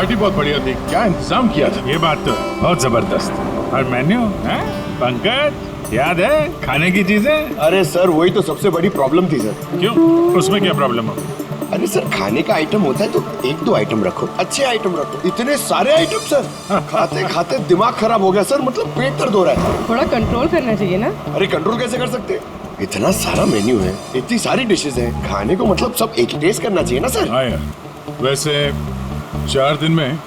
Party बहुत बढ़िया थी, क्या इंतजाम किया था। ये बात तो बहुत जबरदस्त। और मेन्यू है पंकज, याद है खाने की चीजें? अरे सर वही तो सबसे बड़ी प्रॉब्लम थी सर। क्यों, उसमें क्या प्रॉब्लम हो? अरे सर खाने का आइटम होता है तो एक दो आइटम रखो, अच्छे आइटम रखो। इतने सारे आइटम सर, खाते खाते दिमाग खराब हो गया सर, मतलब पेट दर्द हो रहा है। थोड़ा कंट्रोल करना चाहिए ना। अरे कंट्रोल कैसे कर सकते? इतना सारा मेन्यू है, इतनी सारी डिशेज हैं, खाने को मतलब सब एक ही टेस्ट करना चाहिए ना सर। हाँ यार, वैसे 4 दिन में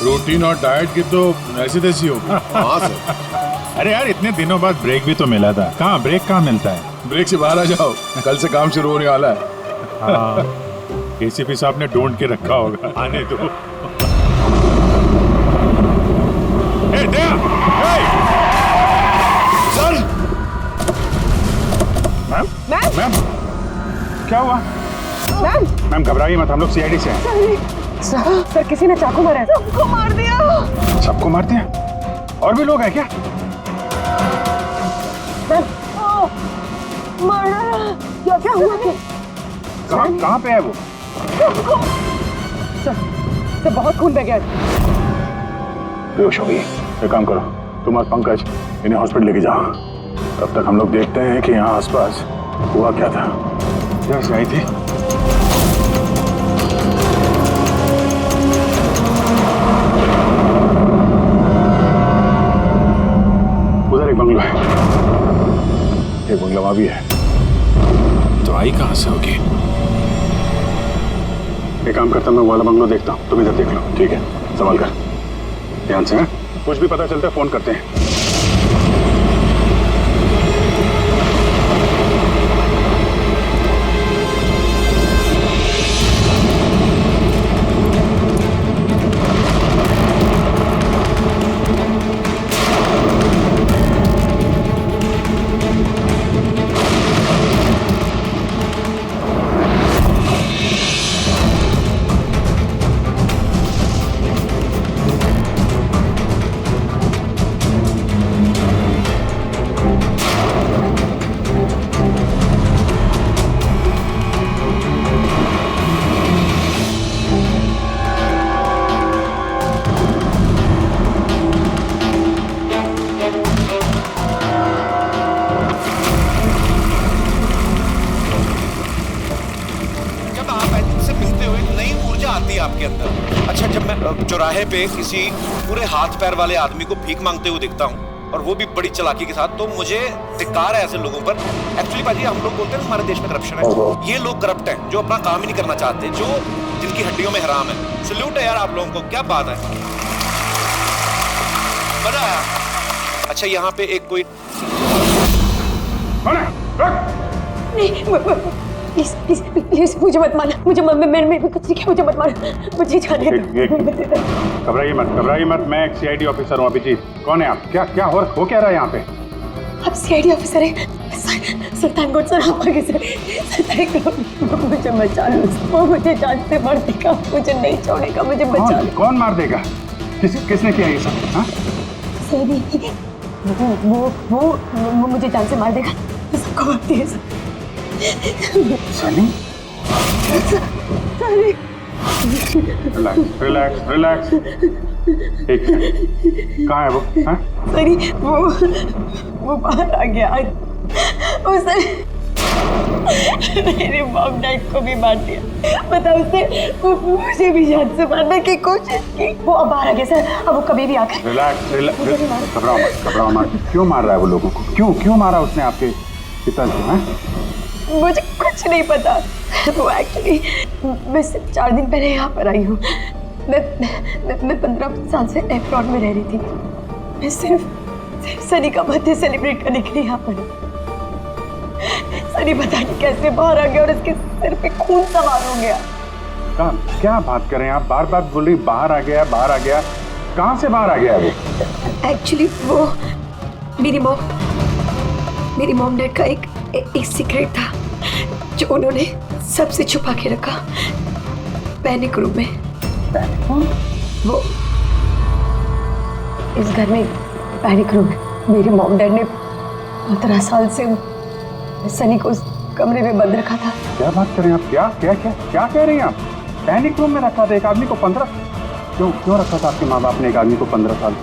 रूटीन और डाइट की तो ऐसी तैसी हो। हाँ सर। अरे यार इतने दिनों बाद ब्रेक भी तो मिला था, कहाँ ब्रेक कहाँ मिलता है? ब्रेक से बाहर आ जाओ, कल से काम शुरू होने वाला है। हाँ, एसीपी साहब ने ढूंढ के रखा होगा, आने दो। ए, दया! ए! Sir ma'am? मैम? मैम? क्या हुआ? मैम? मैम घबराइए मत, हम लोग सीआईडी से हैं। सर किसी ने चाकू मारा है। सबको मार दिया। सबको मार दिया? और भी लोग हैं क्या? मैम, मारा। क्या हुआ? कहाँ पे है वो? सर बहुत खून बह गया। बेहोश हो गई। एक काम करो, तुम और पंकज इन्हें हॉस्पिटल लेके जाओ। तब तक हम लोग देखते हैं कि यहाँ आसपास हुआ क्या था। क्या से आई थी? उधर एक बंगला है, एक बंगला वहां भी है। तो आई कहाँ से होगी? एक काम करता हूं, मैं वाला बंगलो देखता हूँ, तुम इधर देख लो, ठीक है? संभाल कर, ध्यान से। कुछ भी पता चलता है फोन करते हैं। आपके अंदर। अच्छा, जब मैं चौराहे पे किसी पूरे हाथ पैर वाले आदमी को भीख मांगते हुए दिखता हूँ और वो भी बड़ी चालाकी के साथ, तो मुझे धिक्कार है ऐसे लोगों पर। एक्चुअली पाजी, हम लोग बोलते हैं हमारे देश में करप्शन है, ये लोग करप्ट हैं जो अपना काम ही नहीं करना चाहते, जो जिनकी हड्डियों में हराम है। सल्यूट है यार आप लोगों को, क्या बात है, मजा आया। अच्छा, यहाँ पे एक कोई प्लीज मुझे मत मारना, मुझे मैंने कुछ नहीं किया, मुझे मत मारना, मुझे जाने दो। घबराइए मत, मैं एक सीआईडी ऑफिसर हूँ। अभिजीत, कौन है आप? क्या हो क्या रहा है यहाँ पे? आप सीआईडी ऑफिसर हैं? सुल्तानकोट सर, आप आगे सर, मुझे बचा लो, वो मुझे जान से मार देगा, मुझे नहीं छोड़ेगा, मुझे बचा लो। कौन मार देगा? किसने किया ये सब? हाँ? वो मुझे जान से मार देगा, सबको मारती है सर। सनी? रिलैक्स। एक सेकंड, कहाँ है वो? हाँ? सरी, वो बाहर आ गया, उसने मेरे मॉम डैड को भी मार दिया, पता उसने मुझे भी जान से मारने की कोशिश की। वो अब बाहर आ गया सर, अब वो कभी भी आकर। रिलैक्स, घबराओ मत। क्यों मार रहा है वो लोगों को? क्यों मारा उसने आपके पिता को? मुझे कुछ नहीं पता। वो एक्चुअली मैं सिर्फ 4 दिन पहले यहाँ पर आई हूँ। मैं 15 साल से एब्रॉड में रह रही थी। मैं सिर्फ सनी का बर्थडे सेलिब्रेट करने के लिए यहाँ पर हूँ। सनी पता नहीं कैसे बाहर आ गया और उसके सिर पे खून सवार हो गया। क्या बात कर रहे हैं आप? बार बोल रही बाहर आ गया। कहाँ से बाहर आ गया वो? एक्चुअली वो मेरी मॉम डैड का एक सीक्रेट था जो उन्होंने सबसे छुपा के रखा, पैनिक रूम में। वो इस घर में पैनिक रूम है। मेरे मॉम डैड ने 15 साल से सनी को उस कमरे में बंद रखा था। क्या बात कर रहे हैं आप? क्या कह रही हैं आप? पैनिक रूम में रखा था एक आदमी को 15? क्यों क्यों रखा था आपके माँ बाप ने एक आदमी को 15 साल?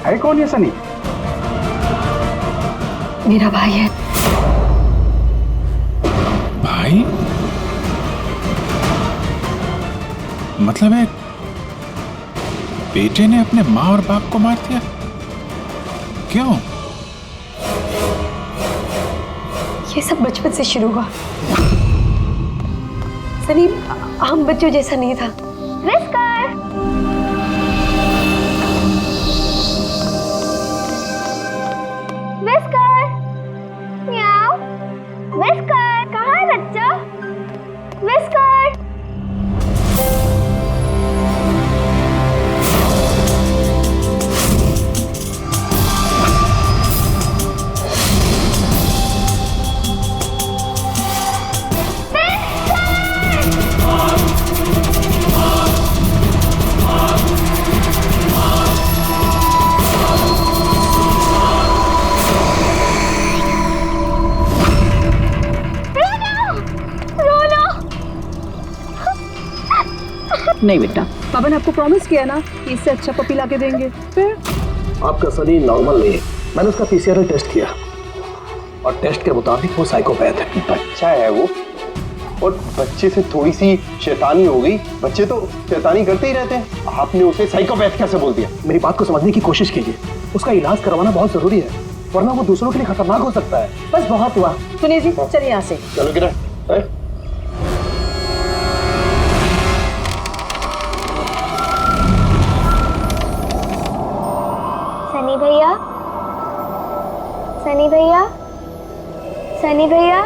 है कौन ये सनी? मेरा भाई है। भाई? मतलब है बेटे ने अपने माँ और बाप को मार दिया? क्यों? ये सब बचपन से शुरू हुआ। सनी हम बच्चों जैसा नहीं था। विस्कर! विस्कर! म्याऊ! विस्कर! कहाँ है बच्चा? विस्कर! नहीं बेटा, पापा ने आपको प्रॉमिस किया ना कि इससे अच्छा पपी ला के देंगे। फिर आपका सनी नॉर्मल नहीं है। मैंने उसका पीसीआर टेस्ट किया और टेस्ट के मुताबिक वो साइकोपैथ है। बच्चा है वो, और बच्चे से थोड़ी सी शैतानी हो गई। बच्चे तो शैतानी करते ही रहते हैं, आपने उसे साइकोपैथ कैसे बोल दिया? मेरी बात को समझने की कोशिश कीजिए। उसका इलाज करवाना बहुत जरूरी है, वरना वो दूसरों के लिए खतरनाक हो सकता है। बस बहुत हुआ। सुनिए जी, चलिए यहाँ से। चलो किरण, सनी भैया, सनी भैया, सनी भैया।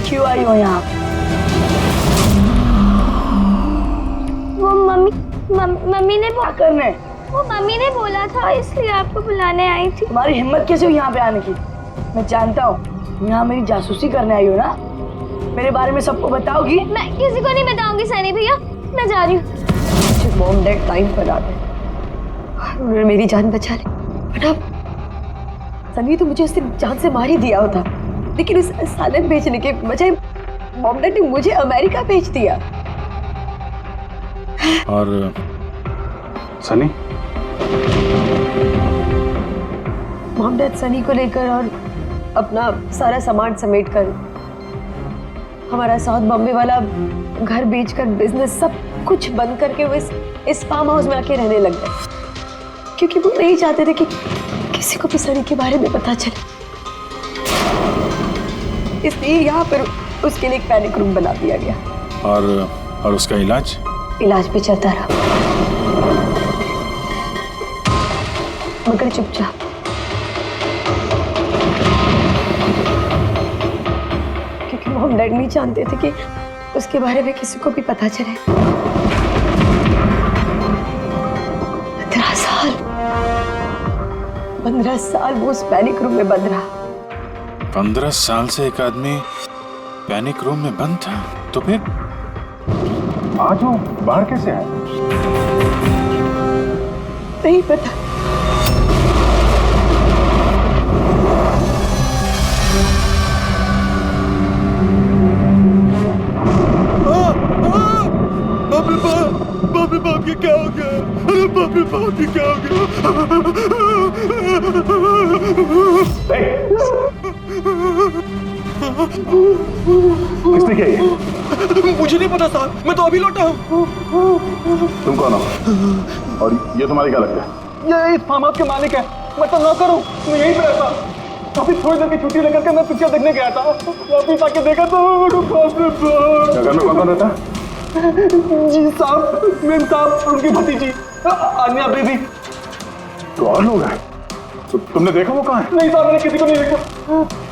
क्यों आई हो यहाँ? वो मम्मी ने क्या करने? वो मम्मी ने बोला था, इसलिए आपको बुलाने आई थी। तुम्हारी हिम्मत कैसे हुई यहाँ पे आने की? मैं जानता हूँ यहाँ मेरी जासूसी करने आई हो ना। मेरे बारे में सबको बताओगी? मैं किसी को नहीं बताऊंगी सनी भैया, मैं जा रही हूँ। मॉम डैड टाइम पर आ गए और उन्होंने मेरी जान बचा ली। बट अब सनी तो मुझे उससे जान से मार ही दिया होता, लेकिन उस सालन भेजने के बजाय मॉम डैड ने मुझे अमेरिका भेज दिया। और सनी? मॉम डैड सनी को लेकर और अपना सारा सामान समेटकर हमारा साउथ बॉम्बे वाला घर बेचकर बिजनेस सब कुछ बंद करके वो इस फार्म हाउस में आके रहने लग गए, क्योंकि वो नहीं चाहते थे कि किसी को भी सनी के बारे में पता चले। इसलिए यहाँ पर उसके लिए एक पैनिक रूम बना दिया गया। और उसका इलाज पे चलता रहा, मगर चुपचाप। क्योंकि मॉम डैड नहीं जानते थे कि उसके बारे में किसी को भी पता चले। 15 साल वो उस पैनिक रूम में बंद रहा। 15 साल से एक आदमी पैनिक रूम में बंद था, तो फिर आज वो बाहर कैसे आए? नहीं पता। बाप ये क्या हो गया? अरे बाप ये क्या हो गया? किसने किया ये? मुझे नहीं पता साहब, मैं तो अभी लौटा हूँ। तुम कौन हो? और ये तुम्हारी क्या लगता है? ये इस फार्म हाउस के मालिक है, मैं तो नौकर हूँ, मैं यहीं पे रहता हूँ। अभी थोड़ी देर की छुट्टी लेकर के मैं पिक्चर देखने गया था, वापिस आके देखा तो क्या घर में कौन रहता है? जी साहब, मेम साहब, उनकी भतीजी आन्या बेबी। तो और लोग हैं? तो तुमने देखा वो कहाँ है? नहीं साहब, मैंने किसी को नहीं देखा।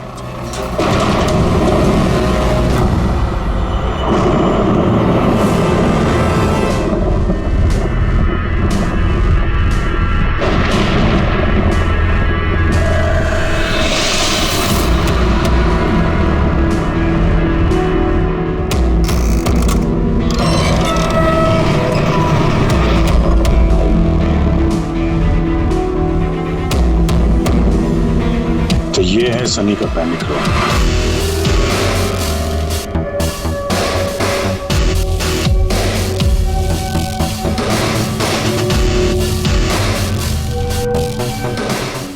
सनी का पैनिक रूम।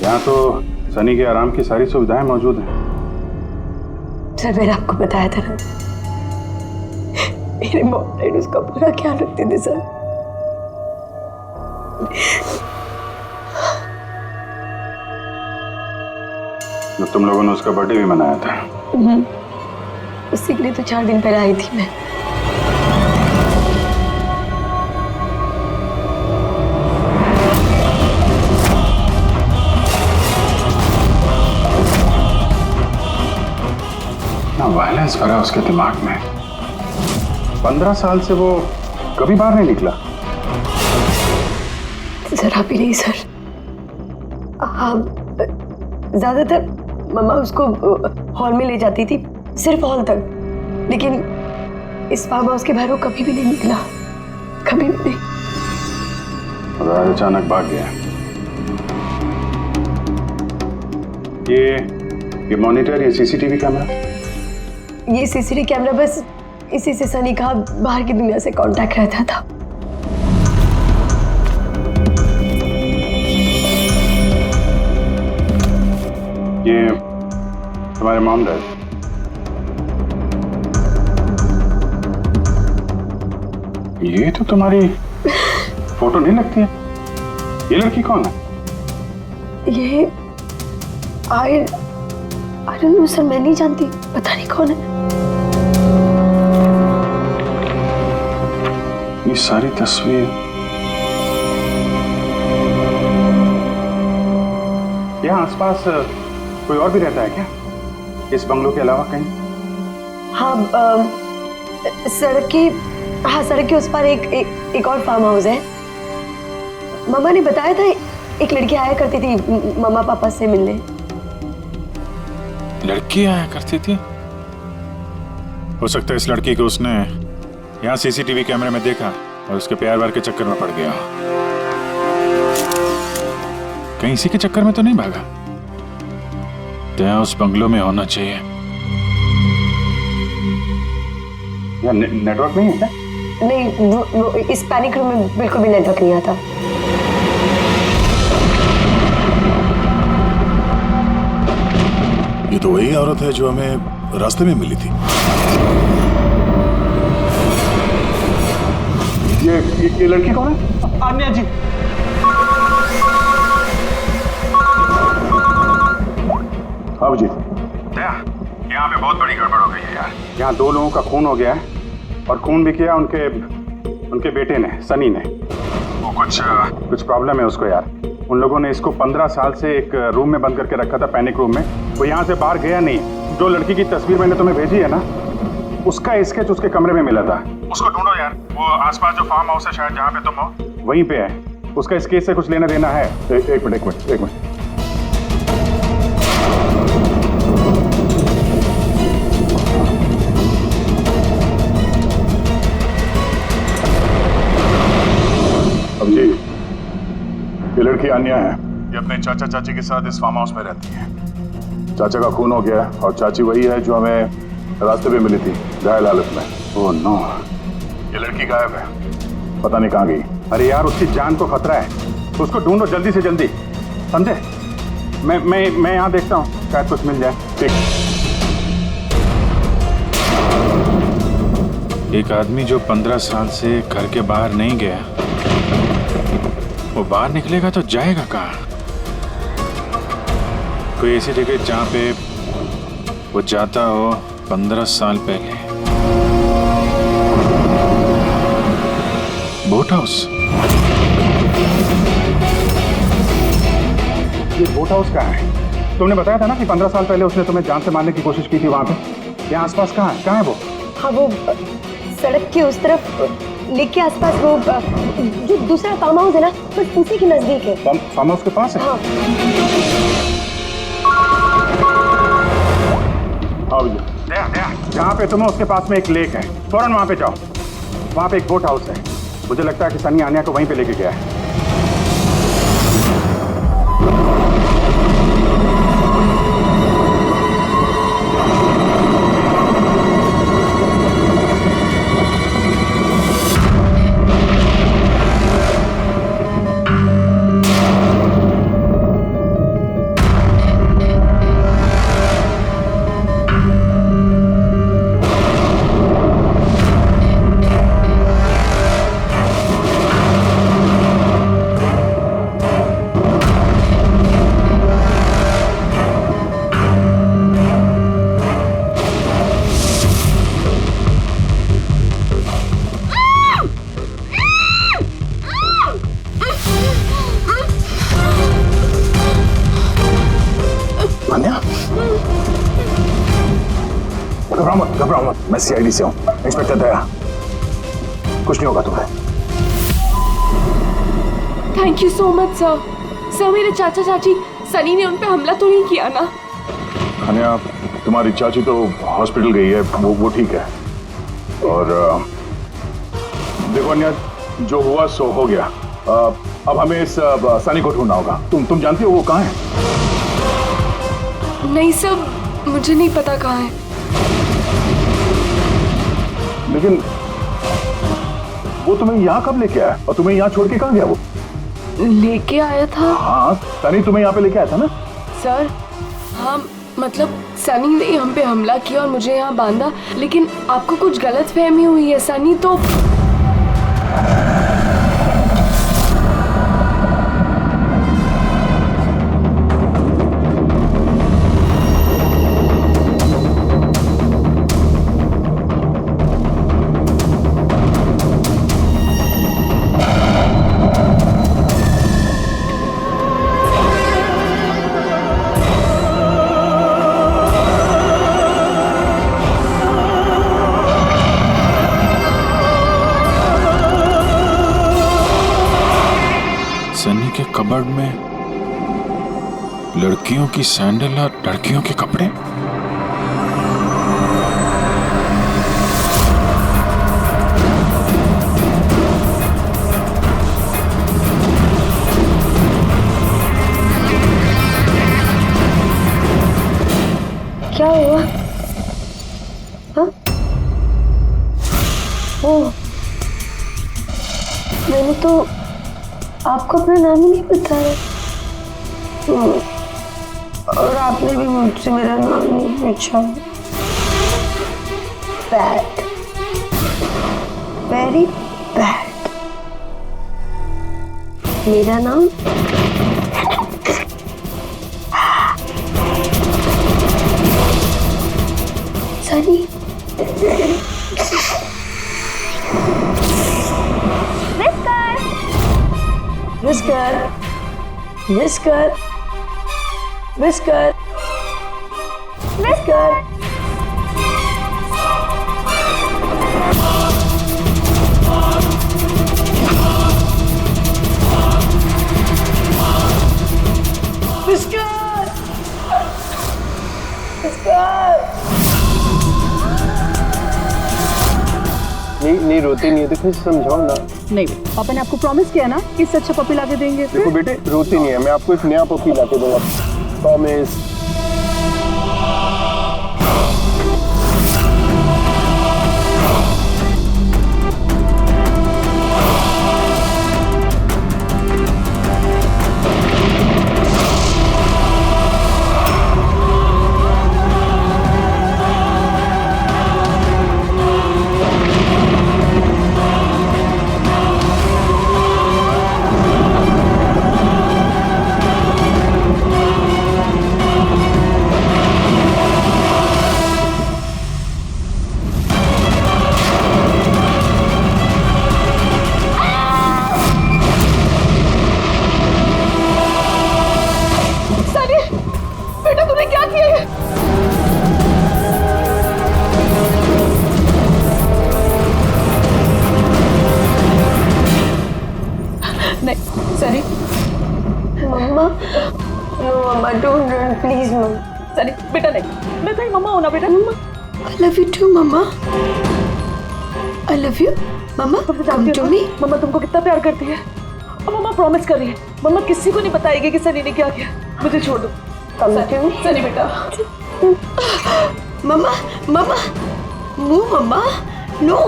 यहाँ तो सनी के आराम की सारी सुविधाएं मौजूद हैं। सर मैंने आपको बताया था ना, मेरे मॉम डैड उसका पूरा ख्याल रखते थे सर। तो तुम लोगों ने उसका बर्थडे भी मनाया था। उसी के लिए तो 4 दिन पहले आई थी मैं। ना वायलेंस भरा उसके दिमाग में। 15 साल से वो कभी बाहर नहीं निकला। जरा भी नहीं सर। हाँ, ज्यादातर मम्मा उसको हॉल में ले जाती थी, सिर्फ हॉल तक। लेकिन इस फार्म हाउस के बाहर वो कभी भी नहीं निकला, कभी भी नहीं। और आज अचानक भाग गया। ये मॉनिटर, ये सीसीटीवी कैमरा? ये सीसीटीवी कैमरा बस इसी से सनी का बाहर की दुनिया से कांटेक्ट रहता था। ये तुम्हारे मॉम डैड? ये तो तुम्हारी फोटो नहीं लगती है। ये लड़की कौन है? ये आई डोंट नो सर, मैं नहीं जानती, पता नहीं कौन है। ये सारी तस्वीर यहाँ आसपास कोई और भी रहता है क्या, इस बंगलों के अलावा कहीं? हाँ, सड़क के उस पार एक और फार्म हाउस है। मम्मा ने बताया था एक लड़की आया करती थी मम्मा पापा से मिलने। लड़की आया करती थी? हो सकता है इस लड़की को उसने यहाँ सीसीटीवी कैमरे में देखा और उसके प्यार वार के चक्कर में पड़ गया। कहीं इसी के चक्कर में तो नहीं भागा? तो उस बंगलों में होना चाहिए। यहाँ नेटवर्क नहीं है क्या? नहीं, वो इस पैनिक रूम में बिल्कुल भी नेटवर्क नहीं आता। ये तो वही औरत है जो हमें रास्ते में मिली थी। ये लड़की कौन है? आन्या जी। अब जी यहाँ पे बहुत बड़ी गड़बड़ हो गई है यार। यहाँ 2 लोगों का खून हो गया है, और खून भी किया उनके बेटे ने, सनी ने। वो कुछ प्रॉब्लम है उसको यार। उन लोगों ने इसको 15 साल से एक रूम में बंद करके रखा था, पैनिक रूम में। वो यहाँ से बाहर गया नहीं। जो लड़की की तस्वीर मैंने तुम्हें भेजी है ना, उसका स्केच उसके कमरे में मिला था। उसको ढूंढो यार। वो आसपास जो फार्म हाउस है शायद जहाँ पे तुम हो, वहीं पे है। उसका स्केच से कुछ लेना देना है। एक मिनट। अब जी, ये लड़की आन्या है। ये अपने चाचा चाची के साथ इस फार्म हाउस में रहती है। चाचा का खून हो गया है और चाची वही है जो हमें रास्ते पे मिली थी, घायल हालत में। ओह नो, ये लड़की गायब है, पता नहीं कहाँ गई। अरे यार, उसकी जान को खतरा है, उसको ढूंढो जल्दी से जल्दी, समझे? मैं यहाँ देखता हूँ, शायद कुछ मिल जाए। ठीक। एक आदमी जो 15 साल से घर के बाहर नहीं गया, वो बाहर निकलेगा तो जाएगा कहाँ? कोई ऐसी जगह जहाँ पे वो जाता हो 15 साल पहले। Boat house. ये बोट हाउस कहाँ है? तुमने बताया था ना कि 15 साल पहले उसने तुम्हें जान से मारने की कोशिश की थी वहाँ पे। यहाँ आसपास कहाँ है वो? हाँ, वो सड़क के उस तरफ लेक के आसपास, वो जो दूसरा फार्म हाउस है ना, बस उसी के नजदीक है। फार्म हाउस के पास है? हाँ। हाँ भैया, जहाँ पे तुम हो उसके पास में एक लेक है, फौरन वहाँ पे जाओ। वहाँ पे एक बोट हाउस है। मुझे लगता है कि सनी आन्या को वहीं पे लेके गया है। घबराओ मत, मैं सीआईडी से हूँ, इंस्पेक्टर दया। कुछ नहीं होगा तुम्हें। Thank you so much sir. Sir मेरे चाचा चाची सनी ने उन पे हमला तो नहीं किया ना? अनया, तुम्हारी चाची तो हॉस्पिटल गई है, वो ठीक है। और देखो अनया, जो हुआ सो हो गया। अब हमें इस सनी को ढूंढना होगा। तुम जानती हो वो कहाँ है? नहीं सर, मुझे नहीं पता कहाँ है। लेकिन वो तुम्हें यहाँ कब लेके आया और तुम्हें यहाँ छोड़ के कहाँ गया वो? लेके आया था। हाँ, सनी तुम्हें यहाँ पे लेके आया था ना? सर हाँ, मतलब सनी ने हम पे हमला किया और मुझे यहाँ बांधा, लेकिन आपको कुछ गलत फहमी हुई है। सनी तो सनी के कबर्ड में लड़कियों की सैंडल और लड़कियों के कपड़े। क्या हुआ? हाँ? ओ, मैंने तो आपको अपना नाम ही नहीं बताया। और आपने भी मुझसे मेरा नाम नहीं पूछा। Bad, very bad. मेरा नाम Sunny. Whisker, whisker, whisker, whisker. Whisker, whisker. नहीं रोती नहीं है तो फिर समझाओ ना। नहीं, पापा ने आपको प्रॉमिस किया ना कि इससे अच्छा पपी ला के देंगे। देखो बेटे, रोती नहीं है, मैं आपको एक नया पपी ला के दूंगा, promise. Sunny, mamma, no mamma, don't run please mamma. Sunny बेटा नहीं, मैं तेरी मम्मा हूं ना बेटा। मम्मा, I love you too mamma. I love you mamma, come to me। मम्मा तुमको कितना प्यार करती है और मम्मा प्रॉमिस कर रही है मम्मा किसी को नहीं बताएगी कि सनी ने क्या किया। मुझे छोड़ दो। come to me सनी बेटा। मम्मा, मम्मा, नो मम्मा, नो।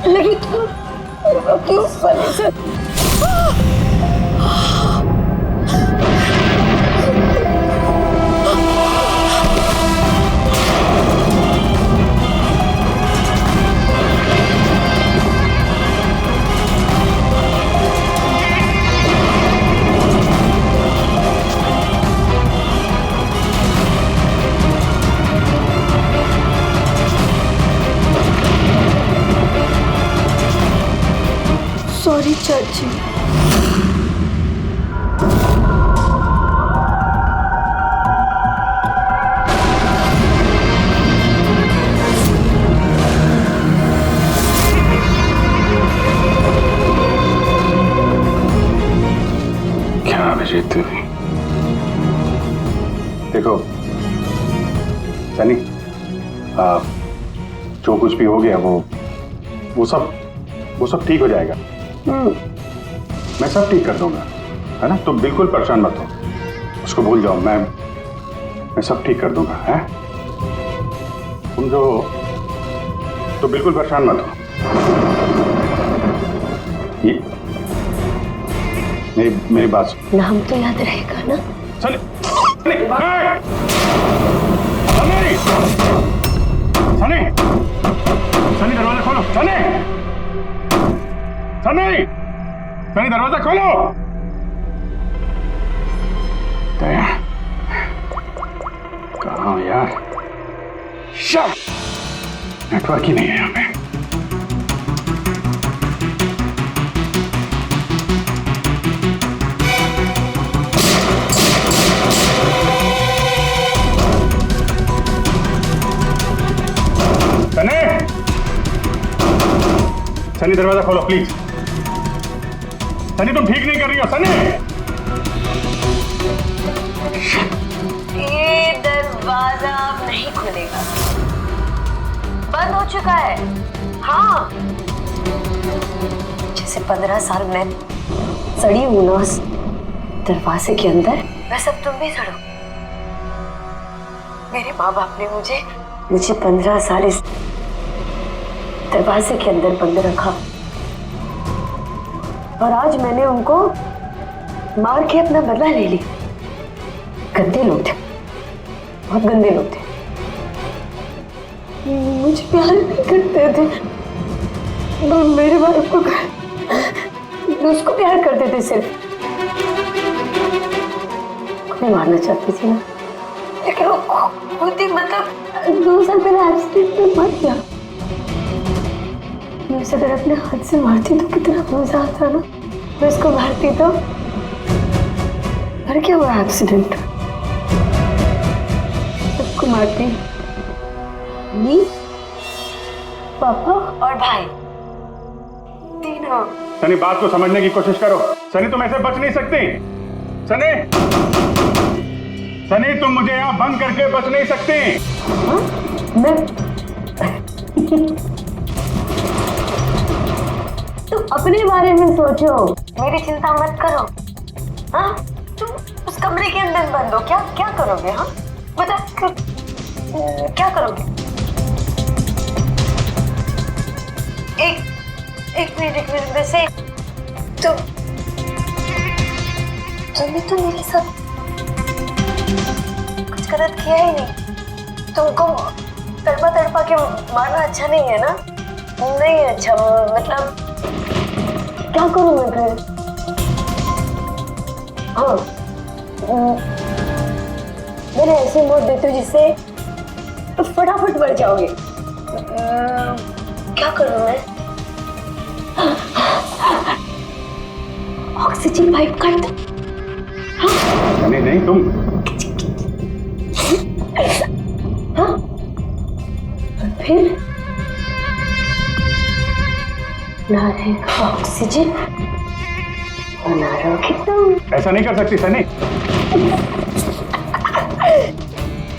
लगी तो क्यों सनी से? सॉरी चाची। अजीत देखो सनी, जो कुछ भी हो गया वो सब ठीक हो जाएगा। मैं सब ठीक कर दूंगा, है ना? तुम बिल्कुल परेशान मत हो, उसको भूल जाओ। मैं सब ठीक कर दूंगा, है? तुम जो तो बिल्कुल परेशान मत हो। ये मेरी बात सुन। नाम तो याद रहेगा ना? सनी सनी सनी दरवाजा खोलो। सनी दरवाजा खोलो। दया कहाँ यार? नेटवर्क ही नहीं है यहाँ पे। सनी दरवाजा खोलो प्लीज। सनी तुम ठीक नहीं कर रही हो। सनी ये दरवाजा अब नहीं खुलेगा, बंद हो चुका है। हाँ, जैसे 15 साल मैं सड़ी हूं ना उस दरवाजे के अंदर, वैसे अब तुम भी सड़ो। मेरे माँ बाप ने मुझे 15 साल इस दरवाजे के अंदर बंद रखा और आज मैंने उनको मार के अपना बदला ले लिया। गंदे लोग थे, बहुत गंदे लोग थे। मुझे प्यार नहीं करते थे, वो मेरे बाप को उसको प्यार करते थे सिर्फ। मैं मारना चाहती थी ना, लेकिन वो खुद ही मतलब 2 साल पहले एक्सीडेंट में मर गया। मैं उसे अगर अपने हाथ से मारती तो कितना मजा आता ना। मैं उसको मारती तो मर गया वो एक्सीडेंट। सबको मारती, मी, पापा और भाई, तीनों। सनी बात को समझने की कोशिश करो। सनी तुम ऐसे बच नहीं सकती। सनी तुम मुझे यहाँ बंद करके बच नहीं सकती। मैं तुम अपने बारे में सोचो, मेरी चिंता मत करो। हाँ, तुम उस कमरे के अंदर बंद हो। क्या करोगे? हाँ मतलब क्या करोगे? एक मिनट वैसे तुमने तो मेरे साथ कुछ गलत किया ही नहीं। तुमको तड़पा के मारना अच्छा नहीं है ना? नहीं अच्छा, मतलब क्या करूं मैं फिर? हाँ, मैंने ऐसी मौत देती हूँ जिससे फटाफट मर जाओगे। क्या करूं मैं? ऑक्सीजन पाइप काट दो। हाँ? नहीं तुम। हाँ? फिर ना रहेगा ऑक्सीजन और ना रहोगे तुम। ऐसा नहीं कर सकती सनी।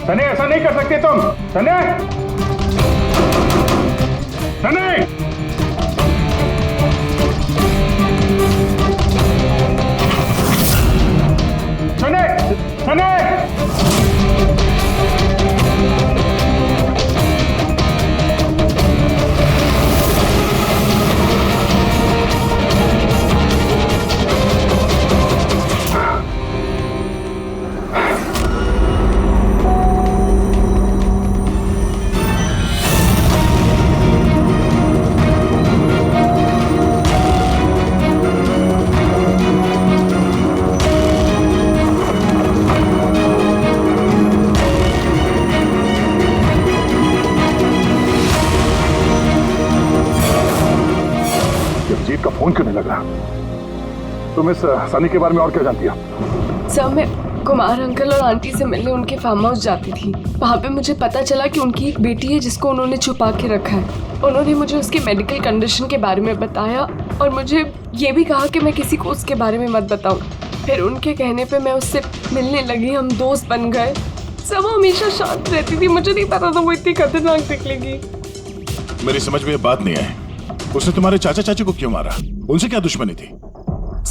सनी ऐसा नहीं कर सकती तुम। सनी फोन क्यों नहीं लग रहा? तुम इस सनी के बारे में और क्या जानती हो? सर, मैं कुमार अंकल और आंटी से मिलने उनके फार्म हाउस जाती थी। वहाँ पे मुझे पता चला कि उनकी एक बेटी है जिसको उन्होंने छुपा के रखा है। उन्होंने मुझे उसके मेडिकल कंडीशन के बारे में बताया और मुझे ये भी कहा कि मैं किसी को उसके बारे में मत बताऊं। फिर उनके कहने पे मैं उससे मिलने लगी, हम दोस्त बन गए। सब हमेशा शांत रहती थी, मुझे नहीं पता था वो इतनी खतरनाक निकलेगी। मेरी समझ में ये बात नहीं आई, उसने तुम्हारे चाचा चाची को क्यों मारा? उनसे क्या दुश्मनी थी?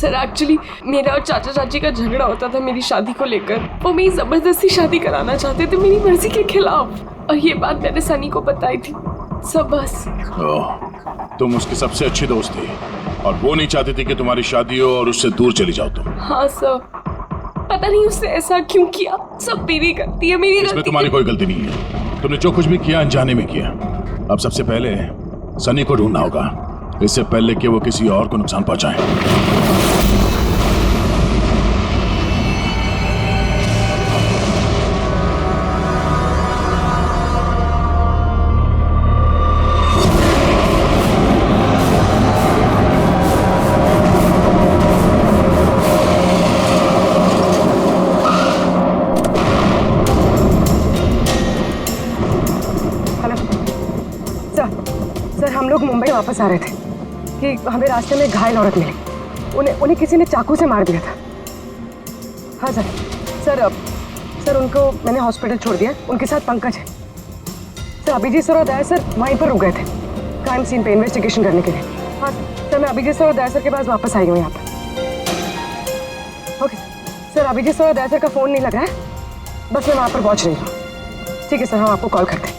सर एक्चुअली मेरा और चाचा चाची का झगड़ा होता था मेरी शादी को लेकर। वो मेरी जबरदस्ती शादी कराना चाहते थे मेरी मर्जी के खिलाफ, और ये बात मैंने सनी को बताई थी। सब बस। तुम उसकी सबसे अच्छी दोस्त थी और वो नहीं चाहती थी कि तुम्हारी शादी हो और उससे दूर चली जाओ तुम। हाँ सर, पता नहीं उसने ऐसा क्यों किया। सब मेरी गलती है, मेरी इसमें तुम्हारी कोई गलती नहीं है। तुमने जो कुछ भी किया अनजाने में किया। अब सबसे पहले सनी को ढूंढना होगा, इससे पहले कि वो किसी और को नुकसान पहुंचाए। हम लोग मुंबई वापस आ रहे थे कि हमें रास्ते में घायल औरत मिली। उन्हें किसी ने चाकू से मार दिया था। हाँ सर उनको मैंने हॉस्पिटल छोड़ दिया। उनके साथ पंकज है सर। अभिजीत सर और दया सर वहीं पर रुक गए थे क्राइम सीन पे इन्वेस्टिगेशन करने के लिए। हाँ सर, मैं अभिजीत सर और दया सर के पास वापस आई हूँ यहाँ पर। ओके सर, अभिजीत सर और दया सर का फ़ोन नहीं लगा है, बस मैं वहाँ पर पहुँच रही हूँ। ठीक है सर, हम आपको कॉल करते हैं।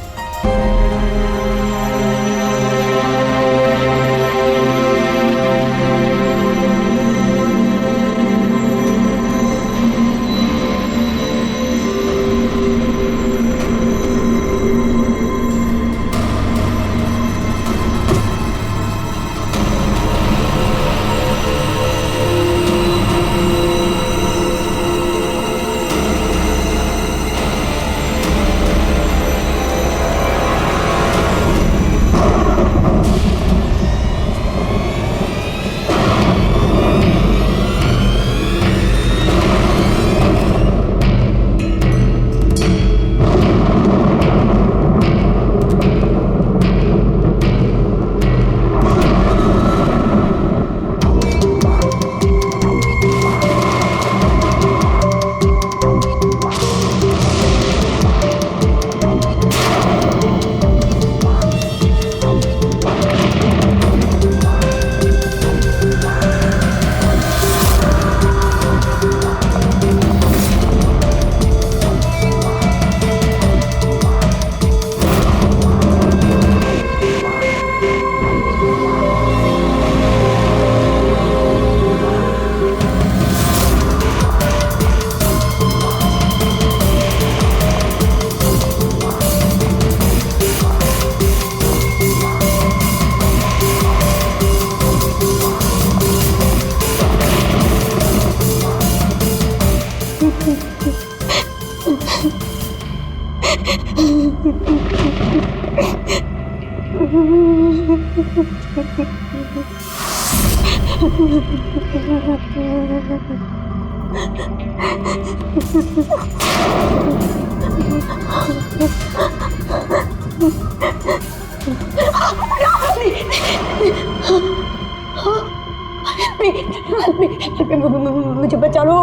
मुझे बचा लो,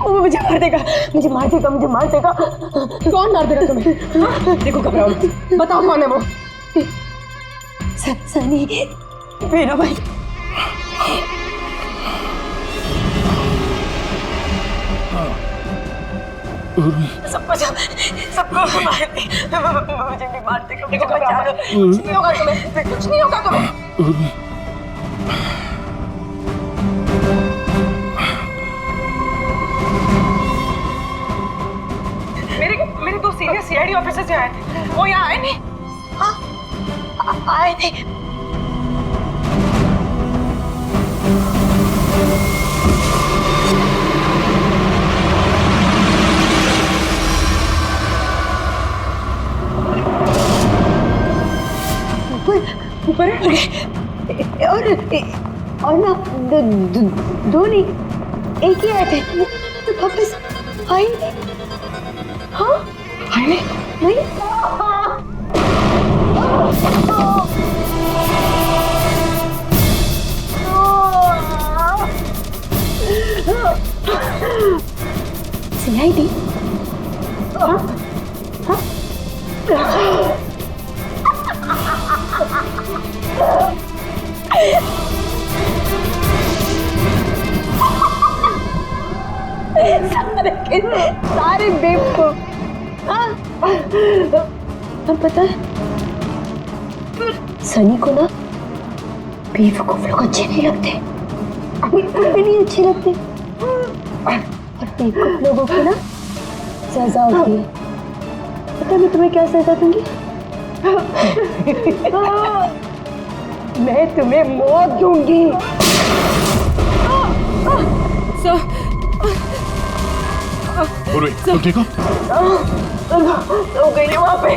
वो मुझे मार देगा, मुझे मार देगा, मुझे मार देगा। कौन मार देगा तुम्हें? देखो घबराओ मत, बताओ कौन है वो? सनी, मेरा भाई। सबको मार दे, मुझे नहीं मार देगा, मुझे बचा लो। कुछ नहीं होगा तुम्हें, कुछ नहीं होगा तुम्हें। मेरे दो सीनियर सीआईडी ऑफिसर्स आए थे, वो यहाँ आए नहीं। हाँ, आए थे। ऊपर और ना दो नहीं, एक ही आए थे, तो वापस आए नहीं। हाँ, आए नहीं। बताई थी? हाँ? हाँ? सारे बेवकूफ। पर पता है सनी को ना बेवकूफ लोग अच्छे नहीं लगते, भी नहीं अच्छे लगते, और बेवकूफ लोगों की ना सजा होती है। पता है मैं तुम्हें क्या सजा दूंगी? मैं तुम्हें मौत दूंगी। पूर्वी, तुम ठीक हो? तो गई वहां पे।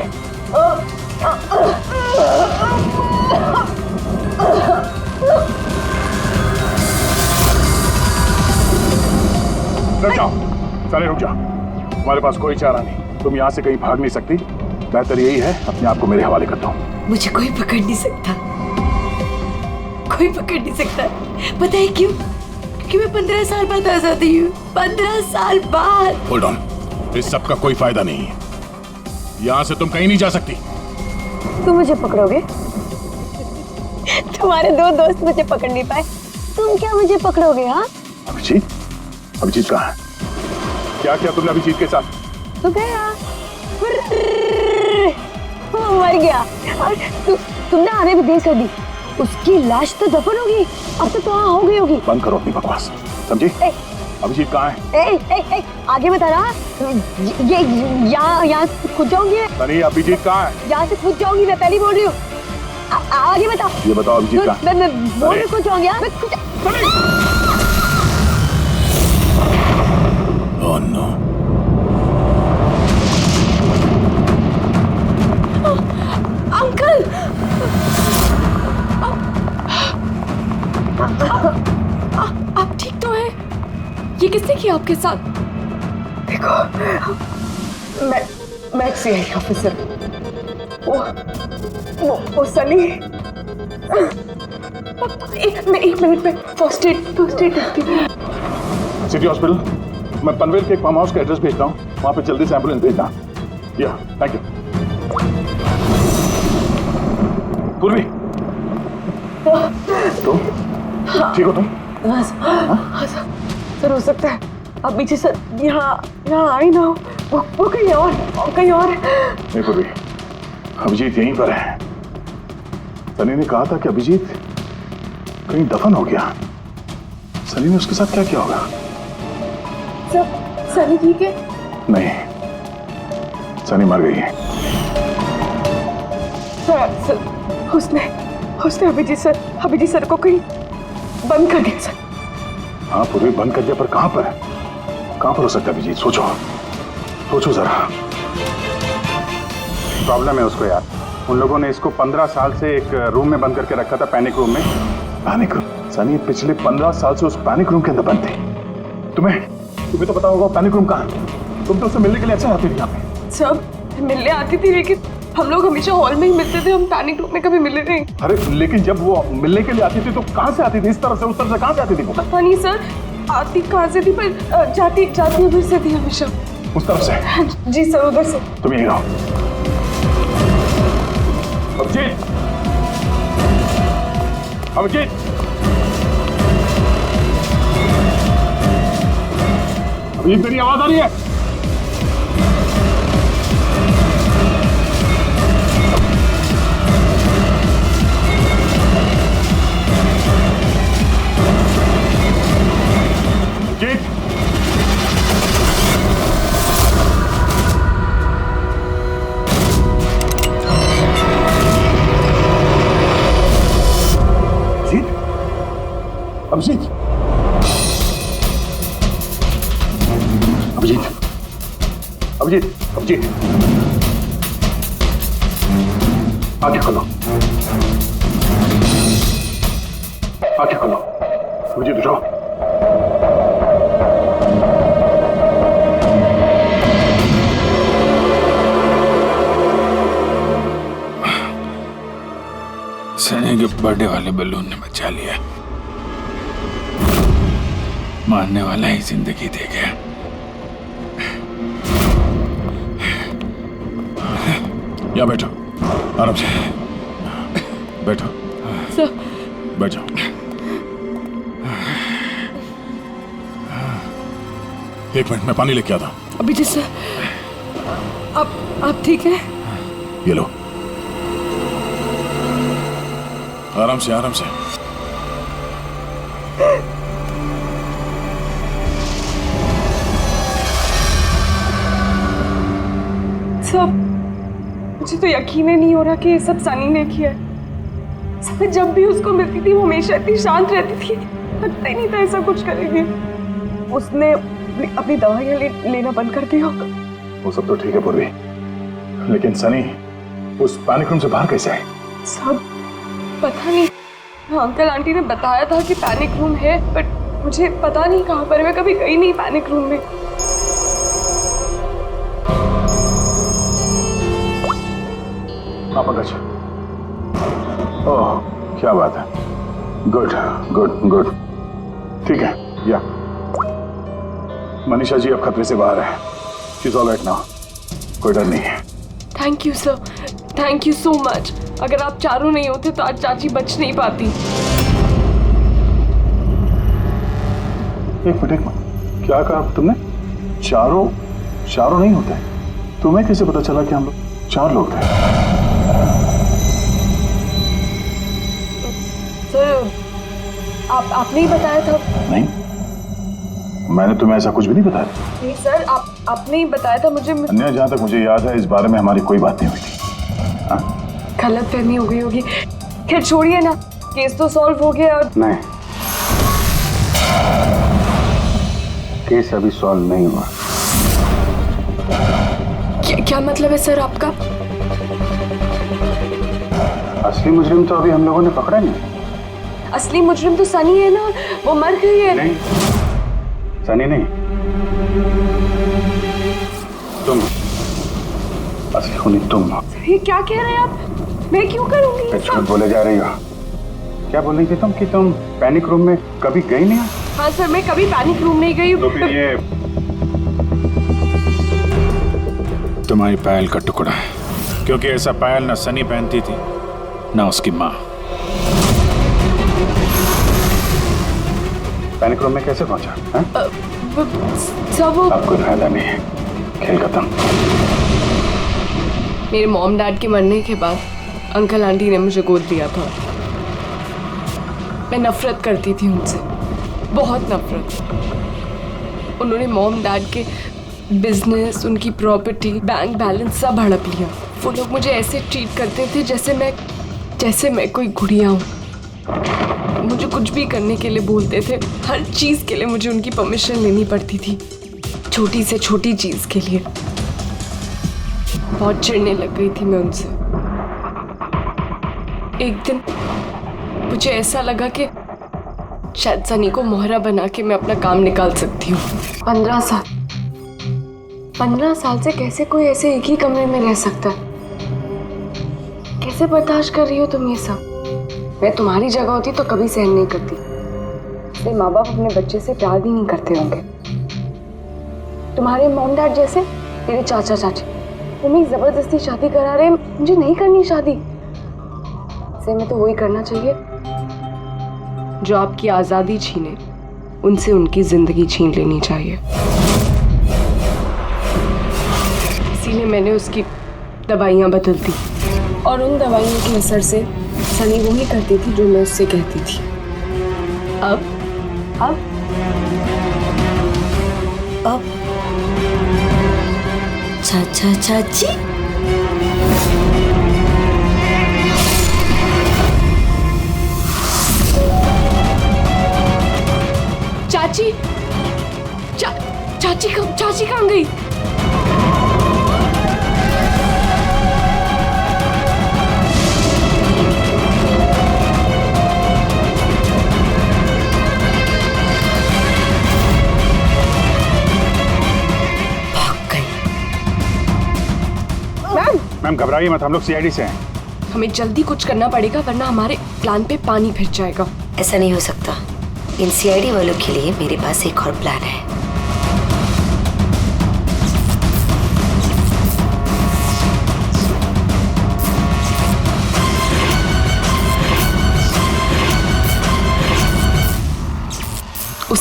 रुक जाओ, सनी रुक जाओ। तुम्हारे पास कोई चारा नहीं, तुम यहाँ से कहीं भाग नहीं सकती। बेहतर यही है अपने आप को मेरे हवाले कर दो। मुझे कोई पकड़ नहीं सकता, कोई पकड़ नहीं सकता। पता है क्यों? क्योंकि मैं 15 साल बाद आजादी हूँ। 15 साल बाद। होल्ड ऑन, इस सब का कोई फायदा नहीं है। यहाँ से तुम कहीं नहीं जा सकती। तुम मुझे पकड़ोगे? तुम्हारे 2 दोस्त मुझे पकड़ नहीं पाए, तुम क्या मुझे पकड़ोगे? हाँ? अभिजीत, अभिजीत कहाँ है? क्या किया तुमने अभिजीत के साथ? तो गया, वो मर गया। और तुमने आने भी देर कर दी। उसकी लाश तो दफन होगी, अब तो वहाँ हो गई होगी। बंद करो अपनी बकवास, समझी? अभिजीत कहाँ है? आगे बता रहा। ये यहाँ से कूद जाऊंगी। सनी, अभिजीत कहाँ है? यहाँ से कूद जाऊंगी, मैं पहले बोल रही हूँ। आगे बता। ये बताओ अभिजीत कहाँ? मैं बोल रही कूद जाऊंगी। Oh no. अंकल, आप ठीक तो हैं? ये किसने किया आपके साथ? देखो, मैं सीआईडी ऑफिसर, वो सनी। एक मिनट में फर्स्ट एड करती हूँ। सिटी हॉस्पिटल, मैं पनवेल के एक फार्म हाउस का एड्रेस भेजता हूँ, वहाँ पे जल्दी से एम्बुलेंस भेजना। या, थैंक यू। पूर्वी, तुम ठीक हो? तुम सर, हो सकता है अब पीछे सर यहाँ आई ना हो, वो कहीं और नहीं पूर्वी, अभिजीत यहीं पर है। सनी ने कहा था कि अभिजीत कहीं दफन हो गया। सनी ने उसके साथ क्या किया होगा? सनी ठीक है? नहीं, सनी मर गई है। सर, उसने अभिजीत सर को कहीं बंद कर दिया सर। हाँ पूर्वी, बंद कर दिया, पर कहां पर हो सकता है अभिजीत? सोचो जरा। प्रॉब्लम है उसको यार। उन लोगों ने इसको 15 साल से एक रूम में बंद करके रखा था, पैनिक रूम में। Panic room? सनी पिछले 15 साल से उस पैनिक रूम के अंदर बंद थी। तुम्हें तो पता होगा पैनिक रूम कहाँ है। तुम तो उससे मिलने के लिए अच्छा आती थी यहाँ पे। सब मिलने आती थी, लेकिन हम लोग हमेशा हॉल में ही मिलते थे, हम पैनिक रूम में कभी मिले नहीं। अरे लेकिन जब वो मिलने के लिए आती थी तो कहाँ से आती थी? इस तरफ से, उस तरफ से कहाँ से आती थी वो? पता नहीं सर, आती कहाँ से थी, पर जाती उधर से थी हमेशा। उस तरफ से? जी सर, उधर से। तुम यहीं रहो। अभिजीत, अभिजीत, अभिजीत, मेरी आवाज आ रही है? जीत, अभिजीत, अभिजीत, अभिजीत, अभिजीत, आंखें खोलो, आंखें खोलो। अभिजीत उठो। सनी के बर्थडे वाले बलून ने बचा लिया, मारने वाला ही जिंदगी दे गया। यहाँ बैठो, आराम से बैठो। सर बैठ जाओ। एक मिनट, मैं पानी लेके आता हूँ। अभिजीत सर, आप ठीक है? ये लो, आराम से आराम से। सब मुझे तो यकीन ही नहीं हो रहा कि ये सब सनी ने किया है। सब जब भी उसको मिलती थी वो हमेशा इतनी शांत रहती थी, लगता ही नहीं था ऐसा कुछ करेगी। उसने अपनी दवाइयाँ लेना बंद कर दिया। वो सब तो ठीक है पूर्वी, लेकिन सनी उस पैनिक रूम से बाहर कैसे आए? सब पता नहीं, अंकल आंटी ने बताया था कि पैनिक रूम है, बट मुझे पता नहीं कहाँ पर। मैं कभी गई नहीं पैनिक रूम में। हाँ पंकज, ओह क्या बात है, गुड गुड गुड, ठीक है। या मनीषा जी अब खतरे से बाहर है, she is all right now, कोई डर नहीं है। Thank you sir, thank you so much. अगर आप चारों नहीं होते तो आज चाची बच नहीं पाती। एक मिनट, क्या कहा तुमने? चारों नहीं होते? तुम्हें कैसे पता चला कि हम लोग 4 लोग थे? सर आपने ही बताया था। नहीं, मैंने तुम्हें ऐसा कुछ भी नहीं बताया। नहीं सर, आपने ही बताया था मुझे। अन्य जहाँ तक मुझे याद है इस बारे में हमारी कोई बात नहीं हुई थी। गलतफहमी हो गई होगी। खैर छोड़िए ना, केस तो सॉल्व हो गया। और नहीं, केस अभी सॉल्व नहीं हुआ। क्या मतलब है सर आपका? असली मुजरिम तो अभी हम लोगों ने पकड़ा नहीं। असली मुजरिम तो सनी है ना, वो मर गई है। नहीं, सनी नहीं, तुम असली खूनी तुम हो। ये क्या कह रहे हैं आप? मैं क्यों करूंगी? झूठ बोले जा रही हो। क्या बोल रही थी तुम कि तुम पैनिक रूम में कभी गई नहीं? हाँ सर, मैं कभी पैनिक रूम नहीं गई। तो फिर ये तुम्हारी पायल का टुकड़ा है, क्योंकि ऐसा पायल ना सनी पहनती थी ना उसकी माँ। पैनिक रूम में कैसे पहुंचा? सब अब कोई फायदा नहीं है, खेल खत्म। मेरे मॉम डैड के मरने के बाद अंकल आंटी ने मुझे गोद दिया था। मैं नफरत करती थी उनसे, बहुत नफरत। उन्होंने मॉम डैड के बिजनेस, उनकी प्रॉपर्टी, बैंक बैलेंस सब हड़प लिया। वो लोग मुझे ऐसे ट्रीट करते थे जैसे मैं कोई गुड़िया हूँ। मुझे कुछ भी करने के लिए बोलते थे, हर चीज़ के लिए मुझे उनकी परमिशन लेनी पड़ती थी, छोटी से छोटी चीज़ के लिए। बहुत चिढ़ने लग गई थी मैं उनसे। एक दिन मुझे ऐसा लगा कि शायद सनी को मोहरा बना के मैं अपना काम निकाल सकती हूँ। 15 साल से कैसे कोई ऐसे एक ही कमरे में रह सकता है? कैसे बर्दाश्त कर रही हो तुम ये सब? मैं तुम्हारी जगह होती तो कभी सहन नहीं करती। इसलिए माँ बाप अपने बच्चे से प्यार भी नहीं करते होंगे। तुम्हारे मॉम डैड जैसे तेरे चाचा चाची, वो मेरी जबरदस्ती शादी करा रहे। मुझे नहीं करनी शादी। से मैं तो वही करना चाहिए जो आपकी आजादी छीने, उनसे उनकी जिंदगी छीन लेनी चाहिए। इसीलिए मैंने उसकी दवाइयाँ बदल दी, और उन दवाइयों के असर से सनी वही करती थी जो मैं उससे कहती थी। अब चाचा चाची, चाची कहाँ गई? मैम घबराइए मत, हम लोग सीआईडी से हैं। हमें जल्दी कुछ करना पड़ेगा वरना हमारे प्लान पे पानी फिर जाएगा। ऐसा नहीं हो सकता। इन सीआईडी वालों के लिए मेरे पास एक और प्लान है।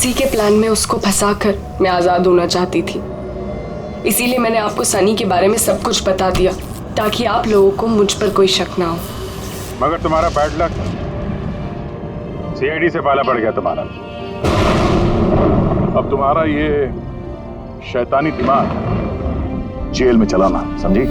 उसी के प्लान में उसको फंसाकर मैं आजाद होना चाहती थी। इसीलिए मैंने आपको सनी के बारे में सब कुछ बता दिया ताकि आप लोगों को मुझ पर कोई शक ना हो। मगर तुम्हारा बैड लक सीआईडी से पाला पड़ गया तुम्हारा। अब तुम्हारा ये शैतानी दिमाग जेल में चलाना, समझी?